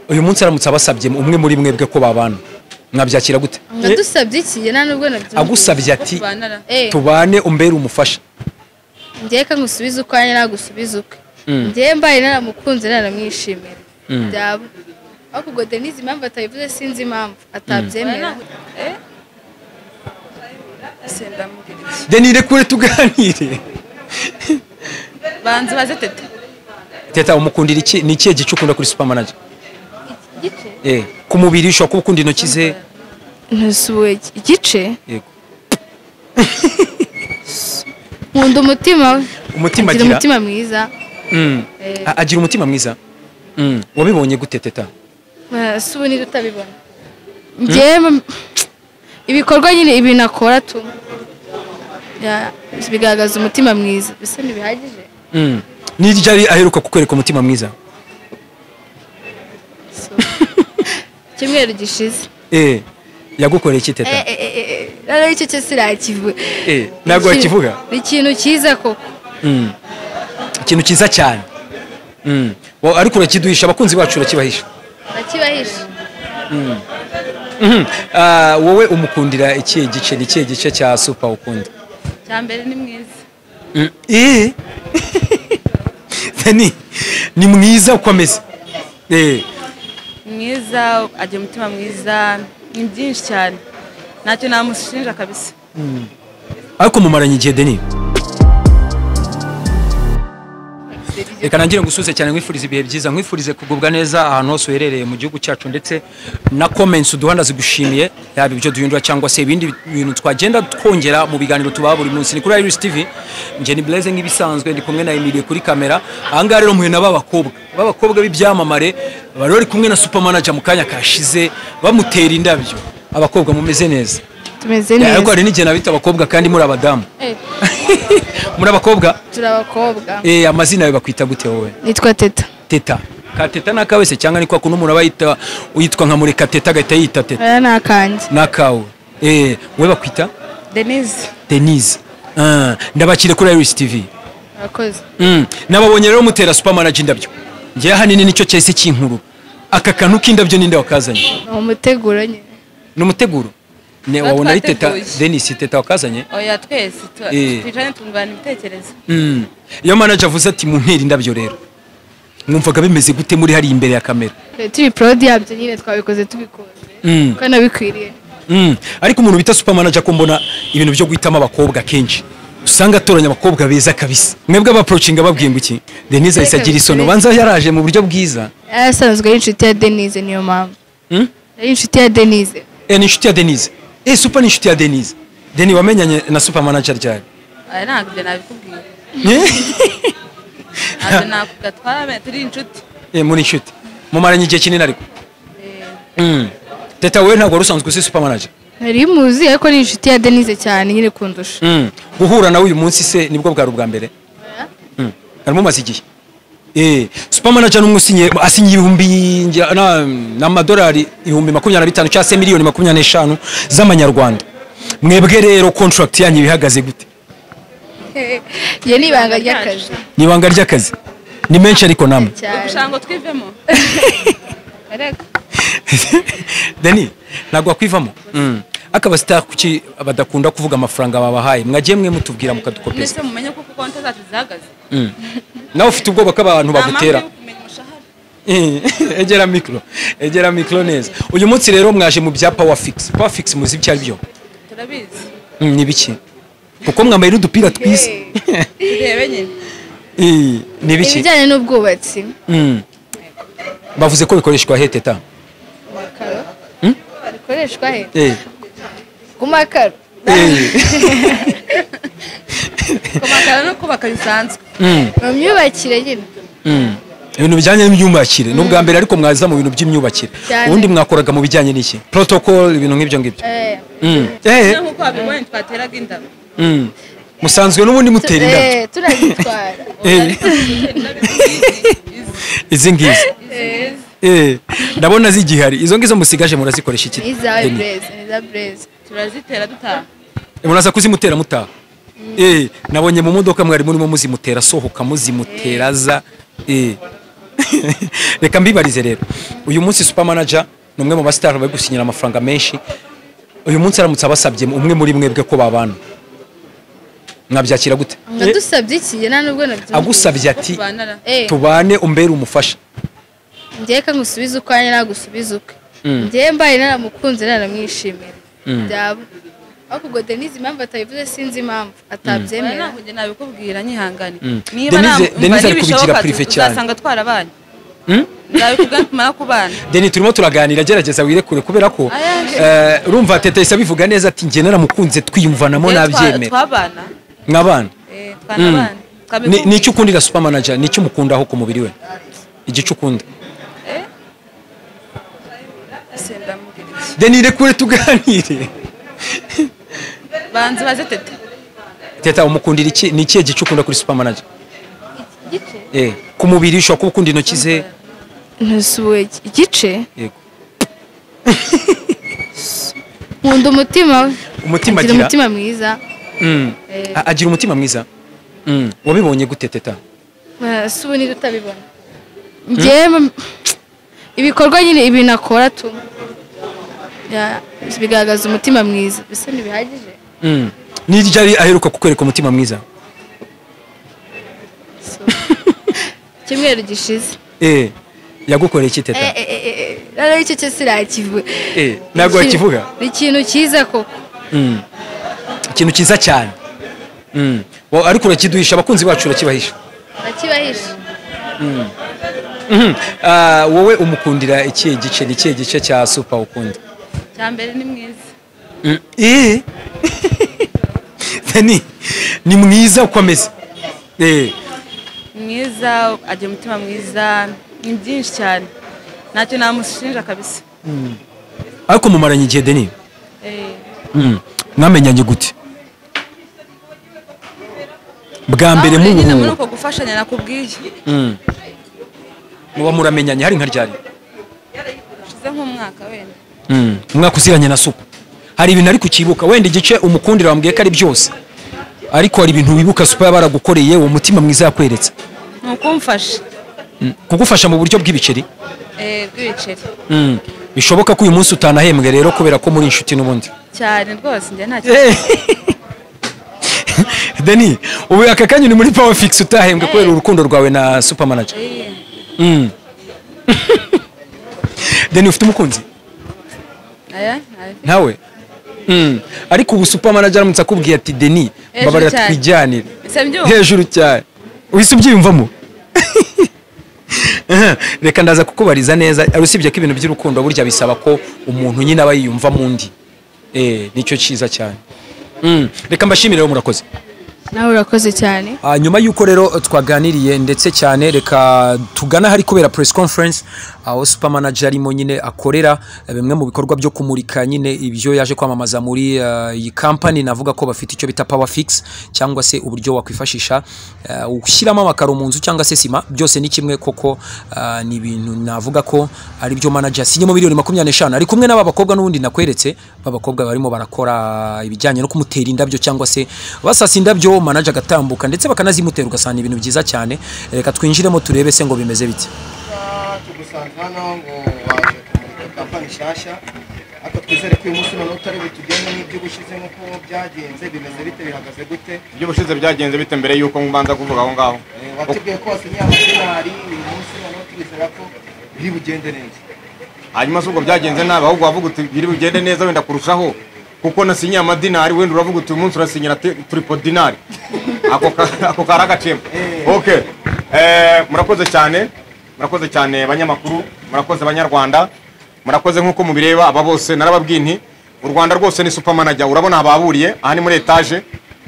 uyu munsi aramutse abasabye umwe muri mwebwe ko babana mwabyakira gute? Ndadusabye iki nta nubwo nabyo. Agusabye ati tubane umbere umufasha. Ngiye ka ngusubiza uko anye nagusubiza uko. Ngiye mbaye naramukunze naramwishimira. Byaba. Ako ngo Denise impamvu atayivuze sinzi impamvu atabyemera. Denire kure tuganire. Banze baze tete. Teta umukundira iki ni ikihe gice ukunda kuri supermanager? Igice? Ku mubiri ushobora kuba ukunda intoki ze. Ntusuwe igice? Yego. Nkunda umutima we. Umutima agira umutima mwiza. Agira umutima mwiza. Wabibonye gute Teta? Subu ni tutabibona. Ngiye ibikorwa nyine ibintu akora tu. Ya bigaragaza umutima mwiza. Bise ntibihagije? Ni ryari aheruka kukwereka umutima mwiza? Kimwero gishize. Yagukoreye iki Teta? Rero icyo cyo sirakivuga. Nago akivuga? Ikintu cyiza koko. Ikintu cyiza cyane. Ariko urakiduhisha abakunzi bacu urakibahisha. Urakibahisha. Wowe umukundira ikihe gice ni ikihe gice cya super ukunda? Cyambere ni mwiza. Ni mwiza uko ameze. Mwiza agira umutima mwiza ni byinshi cyane. Ntacyo namushinja kabisa. Ariko mumaranye igihe Deni? Reka nangire ngusuze cyane nkwifuriza ibihe byiza nkwifurize kugubwa neza ahantu hose uherereye mu gihugu cyacu ndetse na comments uduhanda zigushimiye yaba ibyo duhindura cyangwa se ibindi bintu twagenda twongera mu biganiro tuba buri munsi. Ni kuri Ibice TV nje ni Blaze nk'ibisanzwe ndi kumwe na Emile kuri kamera. Ahanga rero muhe n'abakobwa b'ibyamamare bari kumwe na supermanager mu kanya kashize bamutera indabyo. Abakobwa mumeze neza? Tumeze neza. Ariko hari n'igihe nabita abakobwa kandi muri abadamu. Muri abakobwa? Turi abakobwa. Amazina yawe bakwita gute wowe? Nitwa Teta. Teta. Ka Teta naka wese cyangwa ni kwa kuno umuntu abayita uyitwa nka muri Teta gahita yita Teta? Aya nakanje. Nakawe. Wowe bakwita? Denise. Ndabakire kuri Ibice TV. Akoze. Nababonye rero mutera supermanager indabyo. Ngiye hanini nicyo cyahise cy'inkuru. Aka kantu k'indabyo ninde wakazanye? Umuteguro nye. N'umuteguro? Ne wabona ari Teta Denise Teta wakazanye? Oya twese twicane tungana ibitekerezo. Iyo manager avuze ati muntera indabyo rero. Mwumvaga bimeze gute muri hari imbere ya kamera? Turi proud yabyo nyine twabikoze tubikoze. Kana bikwiriye. Ariko umuntu bita supermanager ko mbona ibintu byo guhitamo abakobwa kenshi. Usanga atoranya abakobwa beza kabisa. Mwebwe abaproachinga babwiye ngo iki? Denise isagira isono banza yaraje mu buryo bwiza. Asanzwe ari inshuti ya Denise niyo mpamvu. Ari inshuti ya Denise. Ni inshuti ya Denise. Super ni inshuti ya Denise. Deni wamenyanye na supermanager ryari? Ntabwo byo nabikubwiye. Nakugatwara turi inshuti. Muri inshuti. Mumaranye igihe kinini ariko. Teta wewe ntabwo rusanzwe usi supermanager? Nari muzi ariko ni inshuti ya Denise cyane nyine kundusha. Guhura nawe uyu munsi se nibwo bwa rubwa mbere? Arimo maze igihe. Supermanager n'umusinye asinye ibihumbi n'amadolari 25,000 cyangwa se miliyoni 25 z'amanyarwanda. Mwebwe rero contract yanyu bihagaze gute? Ye nibanga ry'akazi. Nibanga ry'akazi. Ni menshi ariko namwe. Ubushango twivemo. Deni nagwa kwivamo. Akaba star kuki abadakunda kuvuga amafaranga babahaye mwagiye mwe mutubwira mukadukopeza. Nese mumenye ko konta zacu zihagaze. Nawe ufite ubwoba ko abantu bagutera. Egera micro neza. Uyu munsi rero mwaje mu bya Power Fix muzi byari byo. Turabizi. Ni biki? Kuko mwambaye n'udupira twise. Rebe nyine. Ni biki? Ibijyanye n'ubwubatsi. Bavuze ko bikoreshwa he Teta? Makaro. Bikoreshwa he? Kumakaro. Kumakaro no kubaka bisanzwe. Mu myubakire nyine. Ibintu bijyanye n'imyubakire n'ubwa mbere ariko mwaza mu bintu by'imyubakire. Ubundi mwakoraga mu bijyanye n'iki? Protocol ibintu nk'ibyo ngibyo. Nkuko abibonye twateraga indabo. Musanzwe n'ubundi mutera indabyo. Turagitwara. Izi ngizi. Ndabona zigihari. Izo ngizo musigaje murazikoresha iki? Iza Blaze. Turazitera dutaha. Munaza kuzimutera mutaha. Nabonye mu modoka mwari murimo muzimutera sohoka muzimutera za reka mbibarize rero uyu munsi super manager ni umwe mu basitari bari gusinyira amafaranga menshi uyu munsi aramutse abasabye umwe muri mwebwe ko babana mwabyakira gute Adusabye iki nta nubwo nabyumva agusabye ati tubane umbere umufasha njye ka ngusubiza ukanye nagusubiza uke njye mbaye naramukunze naramwishimira byaba ariko ubwo Denise impamvu atabivuze sinzi impamvu atabyemera ntabwo njye nabikubwira nyihangane Denise ari kubigira privé cyane uzasanga twarabanye nabikubwira tumara kubana Denise turimo turaganira gerageza wirekure kubera ko urumva tete isabivuga neza ati njye naramukunze twiyumvanamo nabyemera twabana mwabana twanabana ni icyo ukundira super manager ni icyo umukundaho ku mubiri we igice ukunda Denise rekure tuganire banzi baze tete teta umukundira iki ni ikihe gice ukunda kuri super manager igice ku mubiri ushobora kuba ukunda intoki ze ntusuwe igice yego nkunda umutima we umutima agira umutima mwiza agira umutima mwiza wabibonye gute teta si ubu niba utabibona njyewe ibikorwa nyine ibintu akora tu bigaragaza umutima mwiza bisa ntibihagije ni ryari aheruka kukwereka umutima mwiza icyumweru gishize yagukoreye iki teta rero icyo cyo sirakivuga ntabwo wakivuga ni ikintu cyiza koko ikintu cyiza cyane ariko urakiduhisha abakunzi bacu urakibahisha wowe umukundira ikihe gice ni ikihe gice cya super ukunda cya mbere ni mwiza ni mwiza uko ameze mwiza agira umutima mwiza ni byinshi cyane ntacyo namushinja kabisa ariko mumaranye igihe Deni mwamenyanye gute bwa mbere nyine muri uko gufashanya nakubwiye muba muramenyanye hari nka ryari ushize nk'umwaka wenda umwaka uziranye na super hari ibintu ari kukibuka wenda igice umukundira wambwiye ko ari byose ariko hari ibintu wibuka super yabaragukoreye uwo mutima mwiza yakweretse nukumfasha kugufasha mu buryo bw'ibiceri bw'ibiceri bishoboka ko uyu munsi utanahembwe rero kubera ko muri inshuti n'ubundi cyane rwose njye nta Deni ubu aka kanya ni muri power fix utahembwe kubera urukundo rwawe na super manager Deni ufite umukunzi ntawe ariko ubu super manager aramutse akubwiye ati Deni babarira twijyanire hejuru cyane uhise ubyiyumvamo reka ndaza kukubariza neza usibye ko ibintu by'urukundo burya bisaba ko umuntu nyine aba yiyumva mu ndi nicyo cyiza cyane reka mbashimire murakoze nawe urakoze cyane nyuma y'uko rero twaganiriye ndetse cyane reka tugana hari kubera press conference aho super manager arimo nyine akorera bimwe mu bikorwa byo kumurika nyine ibyo yaje kwamamaza muri iyi company navuga ko bafite icyo bita power fix cyangwa se uburyo wakwifashisha ushyiramo amakaro mu nzu cyangwa se sima byose ni kimwe koko ni ibintu navuga ko ari byo manager sinyemo miliyoni 25 ari kumwe n'aba bakobwa n'ubundi nakweretse babakobwa barimo barakora ibijyanye no kumutera indabyo cyangwa se basasa indabyo manager agatambuka ndetse bakanazimutera ugasana ibintu byiza cyane reka twinjiremo turebe se ngo bimeze bite hano ngo waje kumurika kampani nshyashya ariko twizere ko uyu munsi noneho utari butugende n'ibyo ubushize nk'uko byagenze bimeze bite bihagaze gute ibyo ubushize byagenze bite mbere y'uko mbanza kuvuga aho ngaho watubwiye ko wasinyiye amadolari uyu munsi noneho turizera ko biri bugende neza hanyuma se ubwo byagenze nabi ahubwo wavuga uti biri bugende neza wenda kurushaho kuko nasinyiye amadinari wenda uravuga uti uyu munsi urasinyira triple dinari ako kari agacemo okay murakoze cyane abanyamakuru murakoze Abanyarwanda murakoze nk'uko mubireba aba bose narababwiye nti u Rwanda rwose ni super manager urabona ababuriye aha ni muri etage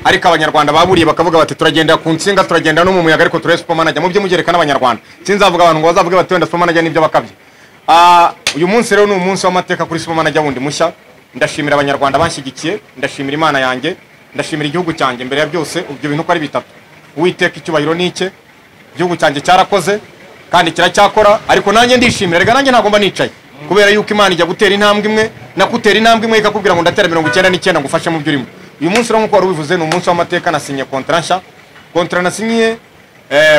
ariko Abanyarwanda baburiye bakavuga bati turagenda ku nsinga turagenda no mu muyaga ariko turi super manager mu byo mugerekana Abanyarwanda sinzavuga abantu ngo bazavuge bati wenda super manager nibyo bakabye uyu munsi rero ni umunsi w'amateka kuri super manager wundi mushya ndashimira Abanyarwanda banshyigikiye ndashimira Imana yanjye ndashimira igihugu cyanjye mbere ya byose ibyo bintu ko ari bitatu Uwiteka icyubahiro nike igihugu cyanjye cyarakoze kandi kiracyakora ariko nanjye ndishimira rega nanjye ntagomba nicaye kubera yuko Imana ijya gutera intambwe imwe nakutera intambwe imwe ikakubwira ngo ndatera 99 ngufashe mu byurimo uyu munsi rero nkuko wari ubivuze ni umunsi w'amateka nasinye contrat nasinye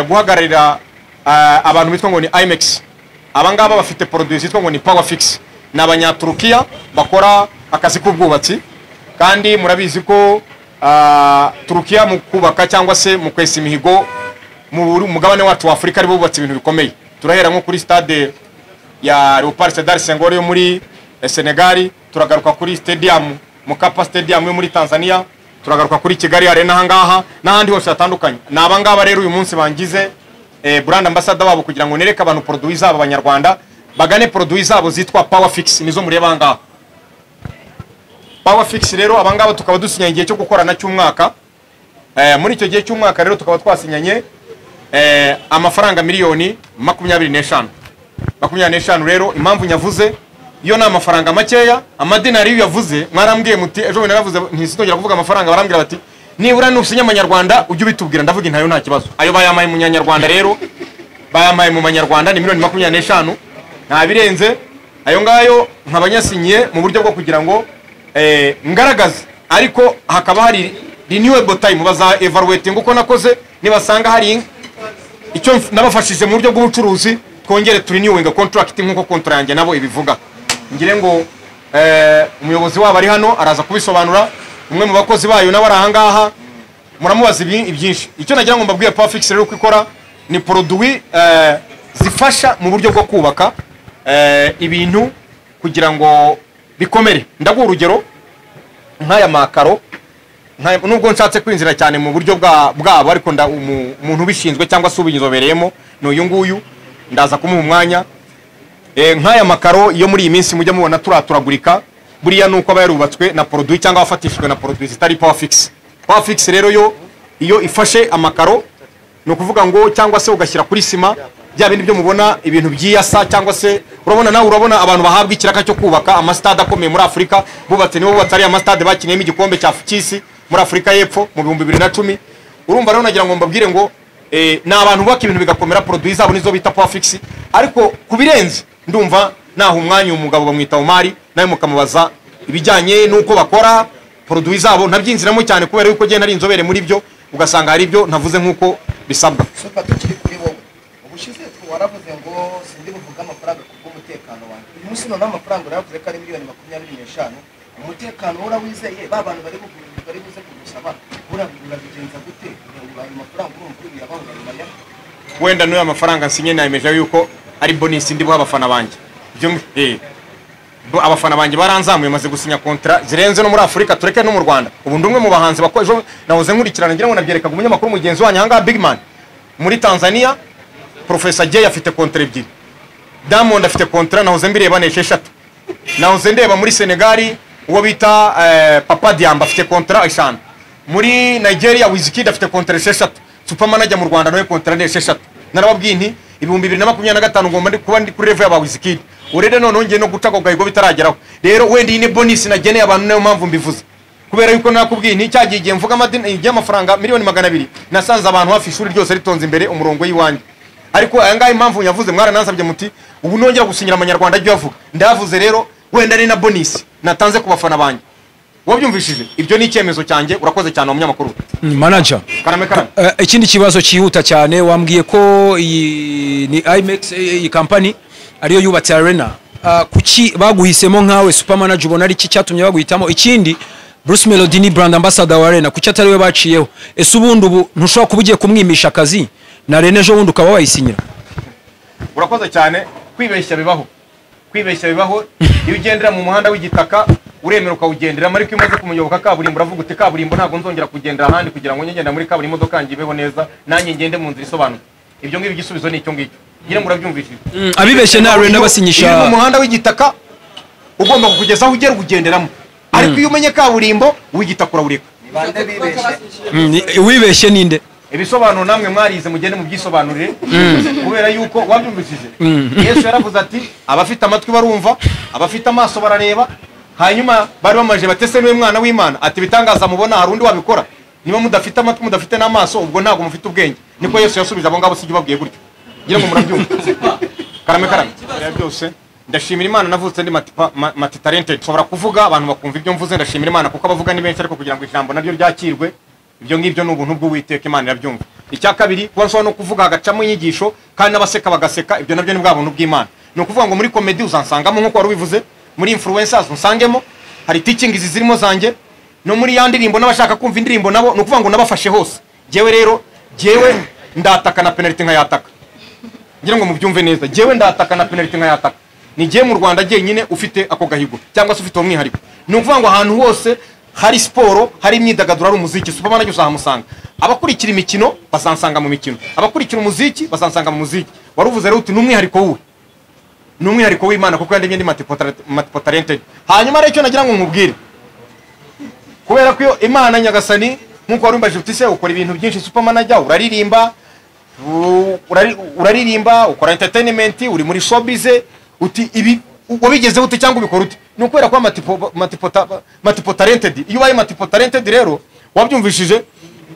guhagararira abantu bitwa ngo ni IMAX. Abangaba bafite produit zitwa ngo ni Power Fix. Ni abanyaturukiya bakora akazi k'ubwubatsi kandi murabizi ko Turukiya mu kubaka cyangwa se mu kwesa imihigo mu mugabane wacu wa Afrika ari bubatse ibintu bikomeye. Turahera nko kuri stade ya Leopard Sedar Senghor yo muri Senegal, turagaruka kuri stadium Mkapa Stadium yo muri Tanzania, turagaruka kuri Kigali Arena hangaha n'ahandi hose hatandukanye. Nabangaba rero uyu munsi bangize brand ambassador wabo kugira ngo nereke abantu produits zabo Abanyarwanda bagane produits zabo zitwa Power Fix nizo mureba ngaha. Power Fix rero abangaba tukaba dusinyanye igihe cyo gukorana cy'umwaka. Muri icyo gihe cy'umwaka rero tukaba twasinyanye amafaranga miliyoni 25. 25 rero impamvu nyavuze iyo na amafaranga makeya amadinari iyo yavuze mwarambwiye muti ejo bene naravuze ntisitongera kuvuga amafaranga barambwira bati nibura nusinya amanyarwanda ujye ubitubwira ndavuga intayo nta kibazo. Ayo bayamaye mu nyanyarwanda rero bayamaye mu manyarwanda ni miliyoni 25 nta birenze ayo ngayo nkabanyasinyiye mu buryo bwo kugira ngo ngaragaze ariko hakaba hari renewable time baza evaluating uko nakoze nibasanga hari icyo nabafashije mu buryo bw'ubucuruzi twongere renewing contract nkuko contract yanjye nabo ibivuga. Ngire ngo umuyobozi wabo ari hano araza kubisobanura umwe mu bakozi bayo nawe arahangaha muramubaza ibyinshi. Icyo nagira ngo mbabwiye Power Fix rero kwikora ni produit zifasha mu buryo bwo kubaka ibintu kugira ngo bikomere. Ndaguha urugero nk'aya makaro nubwo nshatse kwinjira cyane mu buryo bwabo ariko umuntu ubishinzwe cyangwa se ubinzobereyemo no uyu nguyu ndaza kumuha umwanya. Nk'aya makaro iyo muri iyi minsi mujya mubona turagurika buriya nuko aba yarubatswe na produit cyangwa afatishijwe na produit zitari Power Fix. Power Fix rero iyo ifashe amakaro no kuvuga ngo cyangwa se ugashyira kuri sima bya bindi byo mubona ibintu byiyasa cyangwa se urabona nawe urabona abantu bahabwa ikiraka cyo kubaka amastade akomeye muri Afrika bubatse nibo batari amastade bakiniyemo igikombe cya cy'isi muri Afrika y'Epfo mu 2010. Urumva rero nagira ngo mbabwire ngo na abantu bubaka ibintu bigakomera produit zabo nizo bita Power Fix ariko kubirenze ndumva naho umwanya umugabo bamwita Omari nawe mukamubaza ibijyanye nuko bakora produit zabo nabyinziramo cyane kubera yuko genda ari inzobere muri byo ugasanga hari ibyo ntavuze nkuko bisabwa. Sopa tukiri kuri wowe ubushize waravuze ngo sindi buvuga amafaranga kubw'umutekano wanjye uyu munsi none amafaranga uravuze ko ari miliyoni 25 umutekano urawizeye babantu bari buze kugusaba urabigenza gute ayo mafaranga urumva yabaho wenda n'uyu amafaranga nsinye nayemeje yuko ari bonus ndi buha abafana banjye abafana banjye baranzamuye maze gusinya contrat zirenze no muri Afrika tureke no mu Rwanda. Ubu ndumwe mu bahanzi bakoje nahoze nkurikirana ngira ngo nabyereka ku munyamakuru mugenzi wanyu hanga Big Man muri Tanzania. Professor Jay afite contrat ebyiri, Diamond afite contrat nahoze mbireba ne 6. Nahoze ndeba muri Senegal uwo bita Papa Diamba afite contrat 5. Muri Nigeria Wizkid afite contrat 6. Super manager mu Rwanda nawe contrat 6. Narababwiye nti 2025 ngomba ndi kuba ndi kuri level ya Wizkid urede none ngiye no gutaka gahigo bitarageraho. Rero wendi ine bonus nageneye abantu nayo mpamvu mbivuze kubera yuko nakubwiye nti cyagiye mvuga amadini y'amafaranga miliyoni 200 nasanze abantu hafi ishuri ryose ritonze imbere umurongo yiwanje ariko aya ngaye impamvu yavuze mwaranansabye muti ubu nongera gusinyira Abanyarwanda ajyo yavuga ndavuze rero wenda ari na bonus natanze ku bafana banjye wabyumvishije. Ibyo ni icyemezo cyanjye urakoze cyane mu munyamakuru manager. Karame ikindi kibazo cyihuta cyane wambwiye ko ni IMAX iyi company ariyo yubatse arena kuki baguhisemo nkawe super manager ubona ari iki cyatumye baguhitamo. Ikindi Bruce Melody ni brand ambassador wa arena kuki atari we baciyeho ese ubundi ubu ntushobora kubugiye kumwimisha akazi na arena ejo bundi ukaba wayisinyira. Urakoze cyane. Kwibeshya bibaho iyo ugendera mu muhanda w'igitaka uremera ukawugendera ariko imaze kumuyoboka kaburimbo uravuga uti kaburimbo ntabwo nzongera kugendera ahandi kugira ngo ngende muri kaburimbo imodoka yanjye ibeho neza nanjye ngende mu nzira isobanura. Ibyo ngibi igisubizo ni icyo ngicyo ngira ngo urabyumvishije. Abibeshye na arena basinyisha mu muhanda w'igitaka ugomba kukugezaho ugera kugenderamo ariko iyo umenye kaburimbo w'igitaka urawureka. bande bibeshye wibeshye ninde ibisobanuro namwe mwarize mugende mu byisobanurire kubera yuko wabyumvishije. Yesu yaravuze ati abafite amatwi barumva abafite amaso barareba hanyuma bari bamaje batese niwe mwana w'Imana ati bitangaza mubona hari undi wabikora niba mudafite amatwi mudafite n'amaso ubwo ntabwo mufite ubwenge. Niko Yesu yasubije abo ngabo sije babwiye gutyo ngira ngo murabyumva. Karame byose ndashimira Imana navutse ndi mati talented nshobora kuvuga abantu bakumva ibyo mvuze. Ndashimira Imana kuko abavuga ni benshi ariko kugira ngo ijambo naryo ryakirwe ibyo ngibyo n'ubuntu bw'Uwiteka Imana irabyumva. icya kabiri kuba nshobora no kuvuga hagacamo inyigisho kandi n'abaseka bagaseka, ibyo nabyo ni bwa buntu bw'Imana. Ni ukuvuga ngo muri komedi uzansangamo nk'uko wari ubivuze, muri influencers unsangemo, hari teaching zirimo zanjye, no muri ya ndirimbo n'abashaka kumva indirimbo nabo, ni ukuvuga ngo nabafashe hose. Jewe rero, jewe ndataka na penalty nkayataka. Ngira ngo mubyumve neza, jewe ndataka na penalty nkayataka. Ni jewe mu Rwanda nyine ufite ako gahigo cyangwa se ufite umwihariko. Ni ukuvuga ngo ahantu hose hari siporo, hari imyidagaduro, ari umuziki, Superman uzahamusanga. Abakurikira imikino basansanga mu mikino, abakurikira umuziki basansanga mu muziki. Waruvuze rero uti n'umwihariko wuwe, n'umwihariko w'Imana kuko yandemye ndi multiple talented. Hanyuma rero icyo nagira ngo nkubwire, kubera ko Imana nyagasani nkuko wari umbaje uti se ukora ibintu byinshi, Superman ajya uraririmba, ukora entertainment, uri muri showbiz, uti ibi wabigezeho ute cyangwa ubikora ute? Ni ukubera ko multiple talented. Iyo ubaye multiple talented rero wabyumvishije,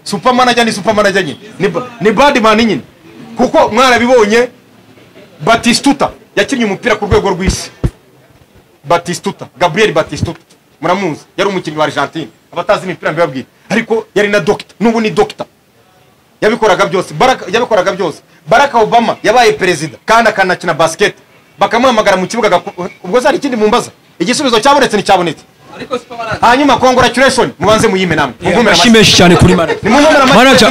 Superman ajya ni Superman ajya nyine, ni Badman nyine, kuko mwarabibonye Batistuta yakinnye umupira ku rwego rw'isi. Batistuta, Gabriel Batistuta muramuzi, yari umukinnyi wa Argentine, abatazi imipira mbibabwira, ariko yari na doctor, n'ubu ni doctor, yabikoraga byose. Yabikoraga byose. Barack Obama yabaye perezida kandi akanakina basket, bakamuhamagara mu kibuga, ubwo zari ikindi mumbaza, igisubizo cyabonetse ni cyabonetse. Hanyuma congratulation mubanze muyime namwe, Shimeshi cyane kuri manager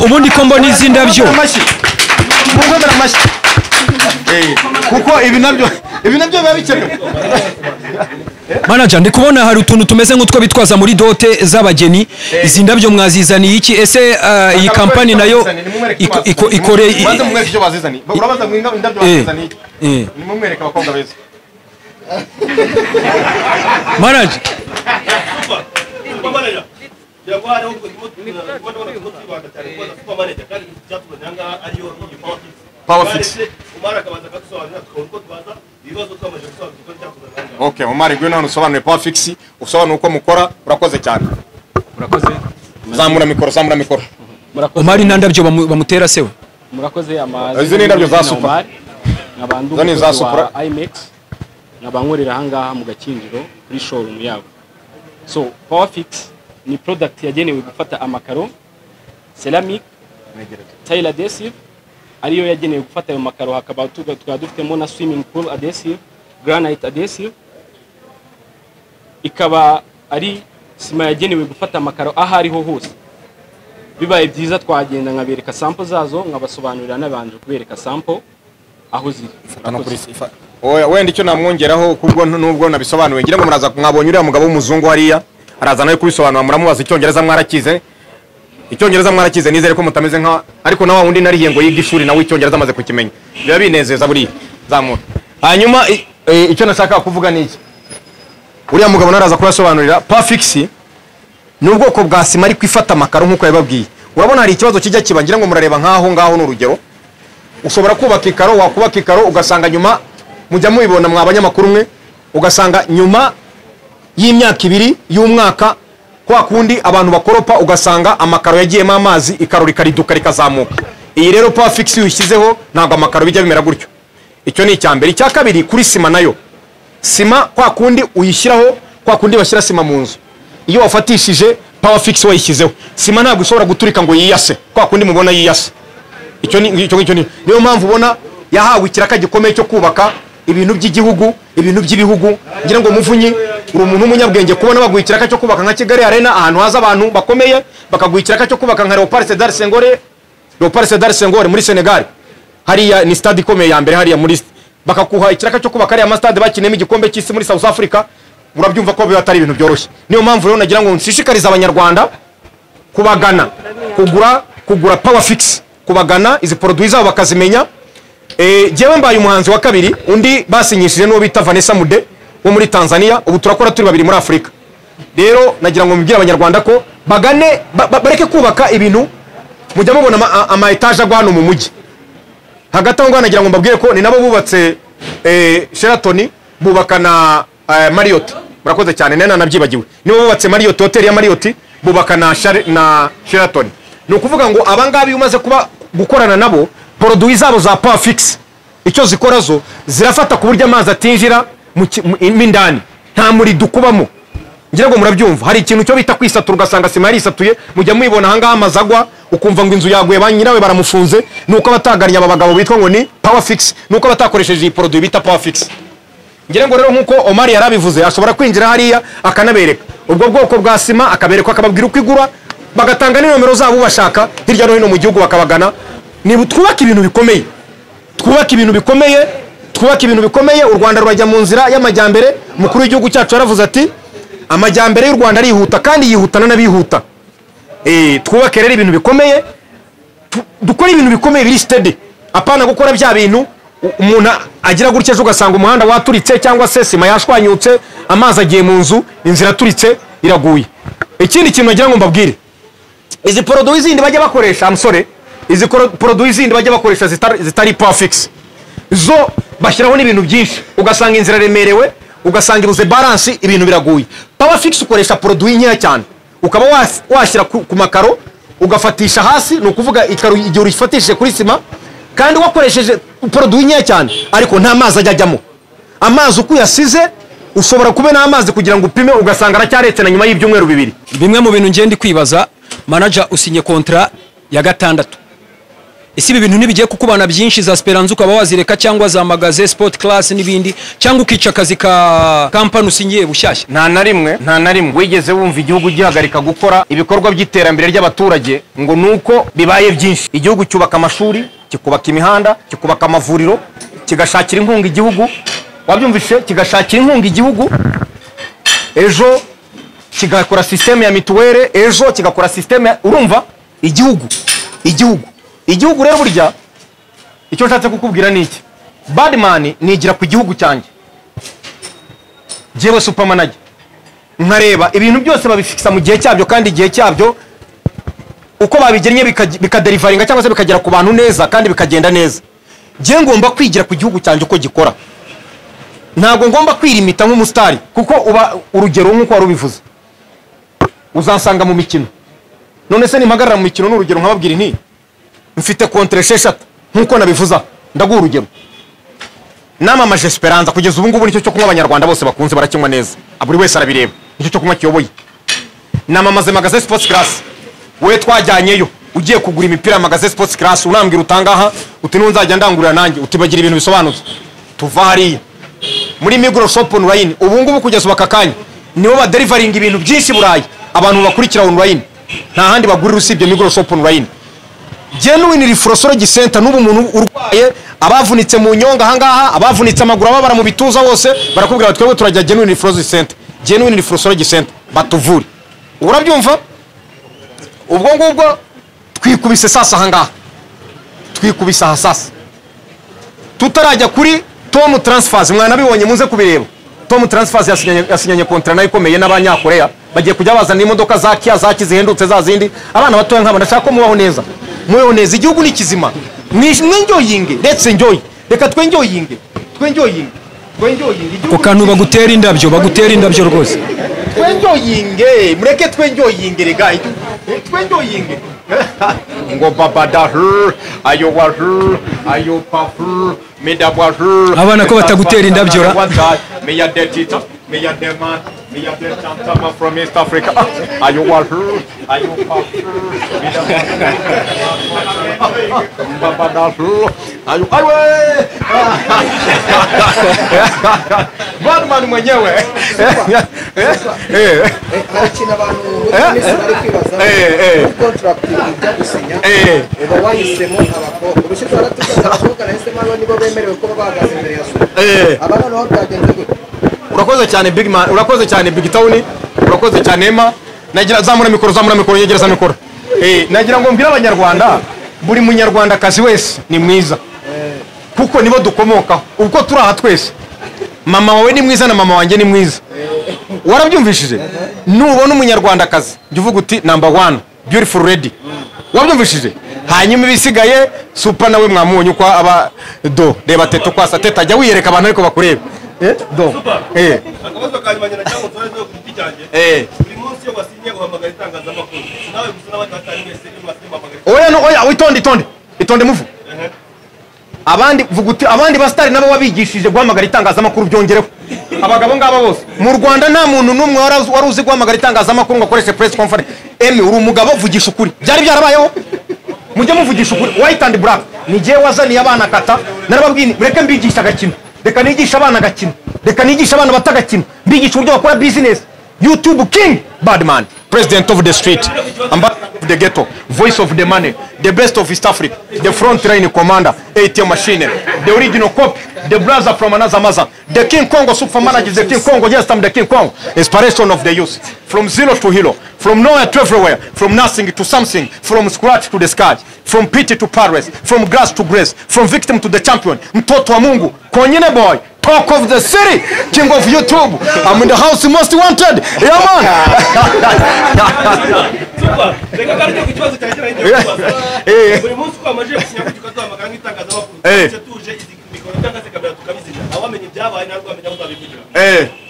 ubundi kombo n'izindabyo kuko ibi nabyo biba bikenewe. Manager ndi kubona hari utuntu tumeze nk'utwo bitwaza muri dote z'abageni, izi ndabyo mwazizaniye iki? Ese iyi kampani nayo ikore maze mumwese ibyo bazizaniye, urabaza ngo indabyo bazizaniye ni mumwereka abakobwa beza. Manager Power fix. Okay, Omar gwe none usobanure Power fix, usobanure uko mukora, urakoze cyane. Murakoze. Zamura mikoro. Omar nandabyo bamutera sewe. Murakoze amazi. Izi ni indabyo za super. Nabandu Zani za super. IMAX nabankorera hangaha mu Gakinjiro kuri showroom yabo. So Power fix ni product yagenewe gufata amakaro, ceramic, tile adhesive, ariyo yagenewe gufata ayo makaro, hakaba dufitemo na swimming pool adhesive, granite adhesive, ikaba ari sima yagenewe gufata amakaro aho ariho hose. Bibaye byiza twagenda nkabereka sample zazo, nkabasobanurira nabanje kubereka sample aho ziri. Wenda icyo namwongeraho kubwo nubwo nabisobanuye, ngira ngo muraza mwabonye uriya mugabo w'umuzungu hariya araza nawe kubisobanura, muramubaza icyongereza mwarakize. Icyongereza mwarakize, nizere ko mutameze nka ariko nawe wundi narihiye ngo yiga ishuri nawe icyongereza amaze kukimenya. Biba binezeza buri zamura. Hanyuma icyo nashaka kuvuga ni iki, uriya mugabo naraza kubasobanurira Power fix ni ubwoko bwa sima ariko ifata amakaro nkuko yababwiye. Urabona hari ikibazo kijya kibangira ngo murareba ngaho n'urugero, ushobora kubaka ikaro, wakubaka ikaro ugasanga nyuma mujya mubibona mw'abanyamakuru mwe, ugasanga nyuma y'imyaka 2 y'umwaka kwa kundi abantu bakoropa, ugasanga amakaro yagiyemo amazi, ikaro rikariduka rikazamuka. Iyi rero Power fix uyishyizeho ntabwo amakaro bijya bimera gutyo. Icyo ni icyambere. Icya kabiri, kuri sima nayo, sima kwa kundi uyishyiraho, kwa kundi bashyira sima mu nzu, iyo wafatishije Power fix wayishyizeho, sima ntabwo ishobora guturika ngo yiyase kwa kundi mubona yiyase. Icyo niyo mpamvu ubona yahawe ikiraka gikomeye cyo kubaka ibintu by'igihugu, ibintu by'ibihugu. Ngira ngo Muvunyi uri umuntu w'umunyabwenge kubona baguha ikiraka cyo kubaka nka Kigali Arena, ahantu haza abantu bakomeye, bakaguha ikiraka cyo kubaka nka Leopard Sédar Senghor muri Senegal. Hariya ni stade ikomeye ya mbere hariya muri, bakakuha ikiraka cyo kubaka hariya stade bakinemo igikombe cy'isi muri South Africa. Urabyumva ko biba atari ibintu byoroshye. Niyo mpamvu rero nagira ngo nshishikarize Abanyarwanda kubagana, kugura Power fix, kubagana izi produits zabo bakazimenya. Jewe mbaye umuhanzi wa kabiri, undi basinyishije n'uwo bita Vanessa Mude wo muri Tanzania, ubu turakora turi babiri muri Afrika. Rero nagira ngo mbibwire Abanyarwanda ko bagane, bareke kubaka ibintu mujya mubona ama etage agwa hano mu mujyi. Hagati aho nagira ngo mbabwire ko ni nabo bubatse Sheraton, bubaka na Marriott. Murakoze cyane, nena nabyibagiwe. Nibo bubatse Marriott, hotel ya Marriott, bubaka na Sheraton. Ni ukuvuga ngo abangabi umaze kuba gukorana nabo, produits zabo za Power fix icyo zikora zo zirafata ku buryo amazi atinjira mindani, nta muri dukubamo. Ngira ngo murabyumva, hari ikintu cyo bita kwisatura, ugasanga sima yari isatuye, mujya muyibona hangaha amazagwa, ukumva ngo inzu yaguye ba nyirawe baramufunze nuko batagariye aba bagabo bitwa ngo ni power fix nuko batakoresheje iyi produit bita power fix. Ngire ngo rero nkuko Omar yarabivuze ashobora kwinjira hariya akanabereka ubwo bwoko bwa sima akabereka akababwira uko igura bagatanga nimero zabo bashaka hirya no hino mu gihugu bakabagana. Ni twubaka ibintu bikomeye twubaka ibintu bikomeye u Rwanda rurajya mu nzira y'amajyambere. Umukuru w'igihugu cyacu yaravuze ati amajyambere y'u Rwanda arihuta kandi yihutana n'abihuta. Twubake rero ibintu bikomeye dukora ibintu bikomeye biri steady apana gukora bya bintu umuntu agira gutya ejo ugasanga umuhanda waturitse cyangwa se sima yashwanyutse amazi agiye mu nzu inzira turitse iraguye. Ikindi kintu nagira ngo mbabwire izi produits zindi bajya bakoresha amusore izi produits zindi bajya bakoresha zitari power fix zo bashyiraho n'ibintu byinshi ugasanga inzira remerewe ugasanga ibuze balance ibintu biraguye. Power fix ukoresha produit nkeya cyane ukaba washyira ku makaro ugafatisha hasi no kuvuga ikaro igihe urifatishije kuri sima kandi wakoresheje produit nkeya cyane ariko nta mazi ajyamo. Amazi uko yasize ushobora kubena amazi kugira ngo upime ugasanga aracyaretse na nyuma y'ibyumweru bibiri. Bimwe mu bintu ngende kwibaza manager usinye kontra ya 6 isi ibi bintu nibigiye kukubana byinshi za Esperance ukaba wazireka cyangwa za magaze sport class n'ibindi cyangwa ukica akazi ka company usinyiye bushyashya. Nta na rimwe wigeze wumva igihugu gihagarika gukora ibikorwa by'iterambere ry'abaturage ngo nuko bibaye byinshi. Igihugu cyubaka amashuri kikubaka imihanda kikubaka amavuriro kigashakira inkunga igihugu wabyumvishe kigashakira inkunga igihugu ejo kigakora system ya mituwere ejo kigakora system urumva igihugu rero burya icyo nshatse kukubwira ni iki badman nigira ku gihugu cyanjye jewe supermanager nkareba ibintu byose babifikisa mu gihe cyabyo kandi igihe cyabyo uko babigennye bikaderivaringa cyangwa se bikagera ku bantu neza kandi bikagenda neza. Je ngomba kwigira ku gihugu cyanjye uko gikora ntago ngomba kwirimita nk'umustari kuko uba urugero nk'uko warubivuze uzansanga mu mikino none se nimpagarara mu mikino n'urugero nkababwira nti mfite contre 6 nkuko nabivuza ndaguha urugero namamaje Esperance kugeza ubu ngubu nicyo cyo kunywa Abanyarwanda bose bakunze barakinywa neza buri wese arabireba nicyo cyo kunywa kiyoboye. Namamaze magaze sports class we twajyanyeyo ugiye kugura imipira magaze sports class unambwira utangaha uti nunzajya ndangurira nanjye utibagira ibintu bisobanutse tuva hariya muri micro shop online ubu ngubu kugeza ubakakanya nibo ba delivering ibintu byinshi burayi abantu bakurikira online nta handi bagurira usibye micro shop online. Genuine reflexology center n'ubu umuntu urwaye abavunitse mu nyonga hangaha abavunitse amaguru ababara mu bituza bose barakubwira twebwe turajya genuine reflexology center genuine reflexology center batuvuri urabyumva. Ubwo ngubwo twikubise sasa hangaha twikubisa hasasa tutarajya kuri Tom Transfers mwana bibonye muze kubireba. Tom Transfers yasinyanye contract nayo ikomeye n'Abanyakoreya bagiye kujya bazana imodoka za Kia za kizihendutse za zindi abana batoya nk'aba ndashaka ko mubaho neza igihugu ni kizima mwenjoyinge ndetse enjoy reka twenjoyinge ko kantu bagutera indabyo rwose twenjoyinge mureke twenjoyinge rega twenjoyinge ngo babada ayo wahu ayo pafu medabwahu abana ko batagutera indabyo ra meya detita meya demand meya detama from East Africa ayo wahu ayo pafu babada ayo ayo Batman mwenyewe akina abantu muri kwibaza contract ijya gusinya eba wahisemo abakobwa ubushize baratukaza abakobwa nahisemo abo nibo bemerewe ko bahagaze imbere ya sura abana no byagenze gute. Urakoze cyane Big Man urakoze cyane Big Town urakoze cyane Emma nagira zamura mikoro yegereza mikoro nagira ngo mbira Abanyarwanda buri munyarwanda kazi wese ni mwiza kuko nibo dukomokaho uko turi aha twese mama wawe ni mwiza na mama wanjye ni mwiza warabyumvishije nubona umunyarwanda kazi jya uvuga uti number 1 beautiful lady wabyumvishije hanyuma ibisigaye super nawe mwamubonye uko aba do reba teto kwasa teta jya wiyereka abantu ariko bakureba do akabazo kanyuma cyangwa tuwaje ku giti cyanjye buri munsi yo wasinye guhamagara itangazamakuru nawe gusa n'abatari wese ni wasimamagara oya itonde muvu abandi vuguti abandi bastari nabo wabigishije guhamagara itangazamakuru byongereho abagabo ngaba bose mu Rwanda nta muntu numwe waruzi guhamagara itangazamakuru ngo akoreshe press conference uri umugabo vugisha ukuri byari byarabayeho mujye muvugisha ukuri white and black ni giye wazaniye abana kata narababwiye reka mbigisha agakino reka nigisha abana agakino reka nigisha abana batagakino mbigisha uburyo bakora business YouTube king badman president of the street ambassador of the ghetto voice of the money the best of East Africa the front line commander ATM machine the original copy the brother from another mother the King Congo super manager the King Congo yes I'm the King Congo inspiration of the youth from zero to hero from nowhere to everywhere from nothing to something from scratch to the sky from pity to Paris from grass to grace from victim to the champion mtoto wa Mungu konyene boy talk of the city king of YouTube I'm in the house most wanted yeah man super reka kandi ku kibazo cyagera buri munsi ko amaje kunyaka tukaduhamagara nk'itangazamakuru tuje mikoro cyangwa se kamera tukabizira abamenye byabaye ntabwo bamenya ngo babivugira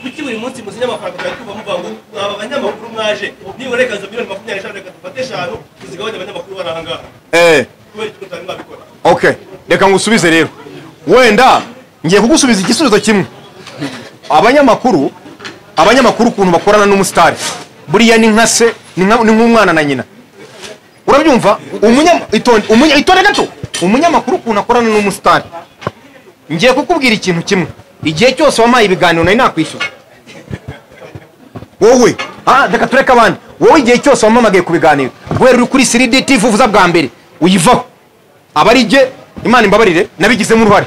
kuki buri munsi muzinya amafaranga cyane kuva muvuga ngo aba banyamakuru mwaje niba reka zo miliyoni 25 reka dufate 5 tuzigabanya abanyamakuru barahangaha kubera icyo tutari mwabikora okay reka ngusubize rero wenda ngiye kugusubiza igisubizo kimwe abanyamakuru ukuntu bakorana n'umusitari buriya ni nkase ni nk'umwana na nyina urabyumva itonde gato umunyamakuru ukuntu akorana n'umusitari ngiye kukubwira ikintu kimwe igihe cyose wamaye ibiganiro nari nakwishyura wowe reka tureke abandi wowe igihe cyose wamamagaye ku biganiro guhera uri kuri 3D TV uvuza Bwambere uyivaho abarije Imana imbabarire nabigizemo uruhare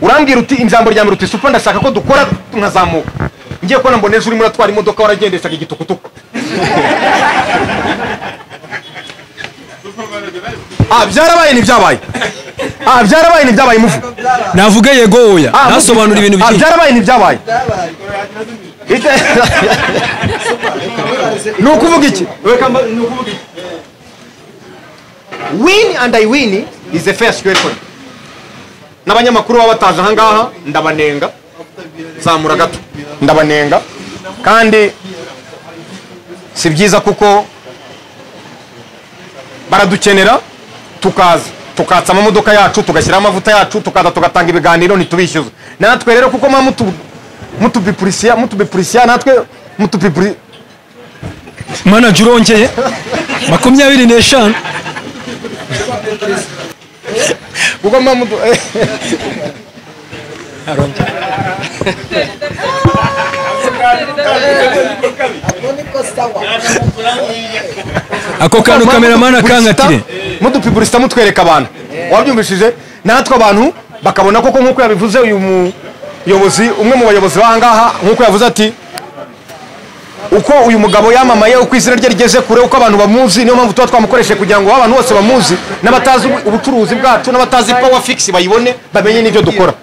urambwira uti injambo rya Miruti super ndashaka ko dukora nkazamuka ngiye ko nambone ejo uri muri atwara imodoka waragendesha igitukutuku byarabaye ni byabaye muvu navuga yego oya nasobanura ibintu byinshi byarabaye ni byabaye nukuvuga iki win and I win is the first question n'abanyamakuru baba bataje aha ngaha ndabanenga zamura gato ndabanenga kandi si byiza kuko baradukenera tukatsa amamodoka yacu tugashyira amavuta yacu tukaza tugatanga ibiganiro ntitubishyuza natwe rero kuko mutubipurisiya natwe mutubipuri manager urongeye 25 kuko mamudu ako kantu kameramana kangatire mudupibulista mutwereka abantu wabyumvishije natwe abantu bakabona koko nkuko yabivuze uyu muyobozi umwe mu bayobozi bahangaha nkuko yavuze ati uko uyu mugabo yamamaye uko izina rye rigeze kure uko abantu bamuzi niyo mpamvu tuba twamukoresheje kugira ngo abantu bose bamuzi n'abatazi ubucuruzi bwacu n'abatazi power fix bayibone bamenye n'ibyo dukora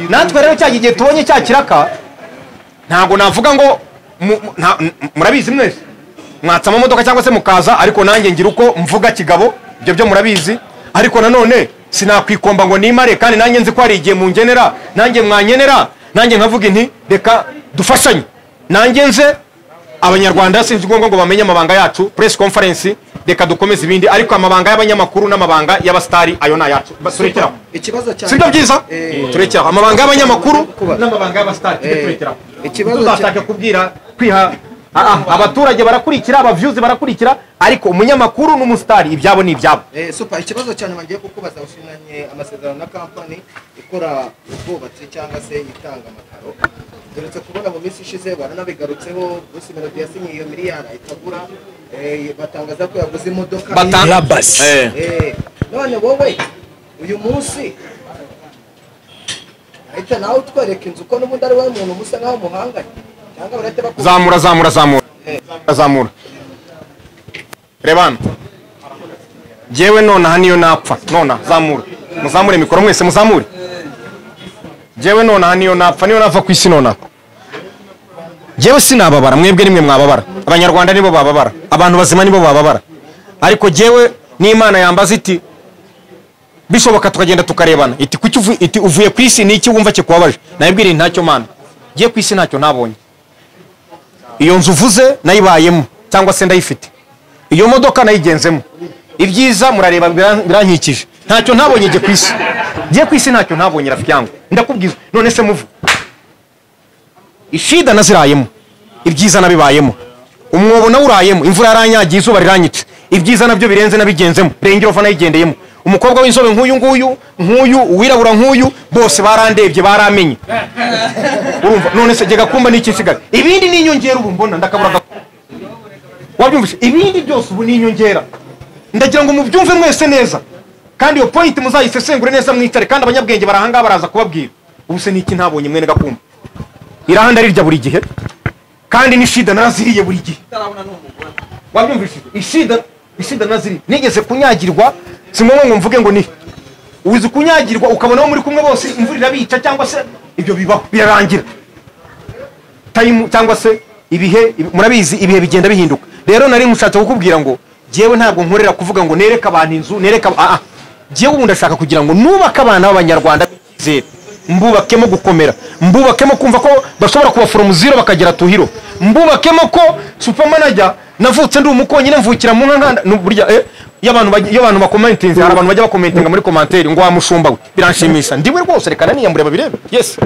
natwe rero cya gihe tubonye cya kiraka ntago navuga ngo murabizi mwese mwatsa amamodoka cyangwa se mukaza ariko nanjye ngira uko mvuga kigabo ibyo byo murabizi ariko nanone sinakwikomba ngo nimare kandi nanjye nzi ko hari igihe mungenera nanjye mwanyenera nanjye nkavuga inti reka dufashanye nanjye nze Abanyarwanda sinzi ngombwa ngo bamenye amabanga yacu press conference reka dukomeze ibindi ariko amabanga y'abanyamakuru n'amabanga y'abastari ayo na yacu turekeraho ikibazo cyane sibyo byiza turekeraho amabanga y'abanyamakuru n'amabanga y'abastari turekeraho ikibazo tuzashaka kubwira kwiha abaturage barakurikira abavyuzi barakurikira ariko umunyamakuru n'umustari ibyabo ni ibyabo super ikibazo cyane bagiye kukubaza usinanye amasezerano na company ikora ubwubatsi cyangwa se itanga amakaro duretse kubona mu minsi ishize baranabigarutseho Bruce Melody yasinye iyo miliyari itagura batangaza ko yaguze imodoka batanabas none wowe uyu munsi ahita nawe utwereka inzu ko n'ubundi ari wowe muntu musa naho muhanganye cyangwa barate bakora zamura rebana jewe nona haniyo napfa nona muzamure mikoro mwese muzamure jewe nona haniyo napfa niyo nava ku isi nona jewe sinababara mwebwe nimwe mwababara Abanyarwanda nibo bababara abantu bazima nibo bababara ariko jewe n'Imana yambaza iti bishoboka tukagenda tukarebana iti kuki uvuye ku isi niki wumva kikubabaje nayibwira ntacyo mana giye ku isi ntacyo nabonye iyo nzu uvuze nayibayemo cyangwa se ndayifite iyo modoka nayigenzemo ibyiza murareba birankikije ntacyo ntabonye giye ku isi ntacyo ntabonye rafiki yangu ndakubwiza none se muvu ishida nazirayemo ibyiza nabibayemo umwobo nawe urayemo imvura yaranyagiye izuba riranyice ibyiza nabyo birenze nabigenzemo rengero fa nayigendeyemo umukobwa w'insobe nk'uyu uwirabura nk'uyu bose barandebye baramenye urumva none se jega kumba n'iki nsigaye ibindi ni inyongera ubu mbona ndakabura wabyumvise ibindi byose ubu ni inyongera ndagira ngo mubyumve mwese neza kandi iyo point muzayisesengure neza mwitare kandi abanyabwenge barahanga baraza kubabwira ubu se niki ntabonye mwene gakumba irahanda rirya buri gihe kandi ni shida naraziriye buri gihe wabyumvise ishida naziri nigeze kunyagirwa simwe ngo mvuge ngo ni uzi kunyagirwa ukabona muri kumwe bose imvura irabica cyangwa se ibyo bibaho birarangira time cyangwa se ibihe murabizi ibihe bigenda bihinduka rero nari mushatse kukubwira ngo jewe ntabwo nkorera kuvuga ngo nereka abantu inzu nereka jewe ubu ndashaka kugira ngo nubaka abana b'Abanyarwanda bizere mbubakemo gukomera mbubakemo kumva ko bashobora kuba from zero bakagera to hero mbubakemo ko supermanager navutse ndi umukonyine mvukira mu nkanda burya y'abantu bakomentinze hari abantu bajya bakomentinga muri commentaire ngo wamushumba we biranshimisha ndiwe rwose reka niyambure babirebe yes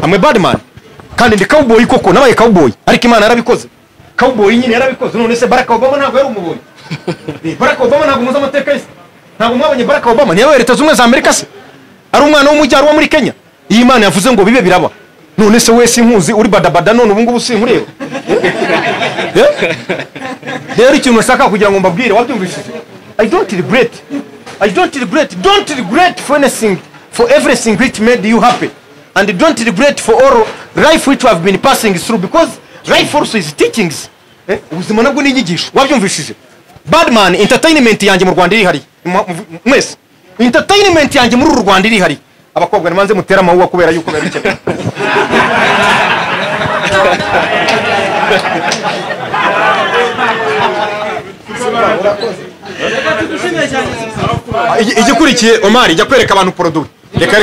I'm a bad man kandi ndi cowboy koko nabaye cowboy ariko Imana yarabikoze cowboy nyine yarabikoze none se Barack Obama ntabwo yari umubonye Barack Obama ntabwo muza amateka yise ntabwo mwabonye Barack Obama niwe Leta z'Ubumwe za Amerika se ari umwana w'umujyaro wo muri Kenya iyi Imana yavuze ngo bibe biraba none se wese inkuzi uri badabada none ubu ngubu sinkureba rero ikintu nashaka kugira ngo mbabwire wabyumvishije I don't regret for anything for everything which made you happy and don't regret for all life which you have been passing through because life also is teachings ubuzima nabwo ni inyigisho wabyumvishije Badman entertainment yanjye mu Rwanda iri hari mwese entertainment yanjye muri uru Rwanda iri hari abakobwa nimanze mutera amawuwa kubera yuko bari cyane igikurikiye Omar ijya kwereka abantu produit reka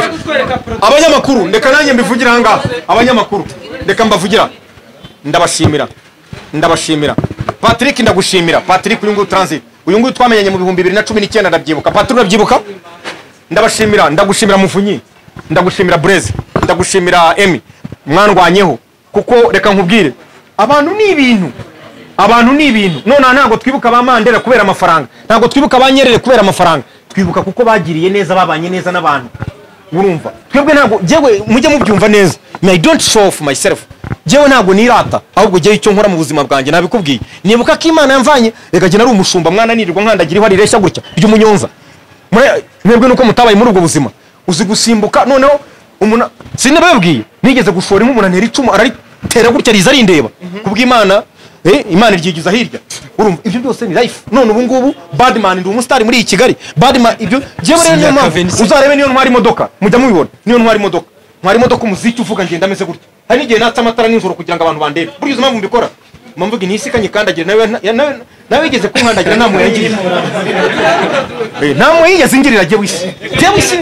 abanyamakuru ndeka nanjye mbivugira hanga abanyamakuru ndeka mbavugira ndabashimira Patrick ndagushimira Patrick uyu nguyu transit uyu nguyu twamenyanye mu 2019 ndabyibuka Patrick urabyibuka ndagushimira Muvunyi ndagushimira Blaze ndagushimira Emi mwanrwanyeho kuko reka nkubwire abantu ni ibintu none ntago twibuka ba Mandela kubera amafaranga ntago twibuka ba Nyerere kubera amafaranga twibuka kuko bagiriye neza babanye neza n'abantu urumva twebwe ntago jewe mujye mubyumva neza I don't show off myself jewe ntago nirata ahubwo jewe icyo nkora mu buzima bwanjye nabikubwiye nibuka ko Imana yamvanye reka ari umushumba mwana nirirwa nkandagira hari reshya gutya ry'umunyonza mwebwe nuko mutabaye muri ubwo buzima uzi gusimbuka noneho umuntu sinababwiye nigeze gushora nk'umuntu antera icumu araritera gutya riza rindeba kubw'Imana Imana iryigiza hirya urumva ibyo byose ni life none ubu ngubu Badman ndi umustar muri Kigali Badman ibyo jewe rero niyo mpamvu uzarebe niyo ntwari imodoka mujya mubibona niyo ntwari imodoka umuziki uvuga ngenda ameze gutya hari n'igihe natsa amatara n'injoro kugira ngo abantu bandebe buryo uzi mpamvu mbikora mpamvuga intisikanye kandagira nawe yigeze kunkandagira nta mwe yangirira nta mwe yigeze ingirira jewe isi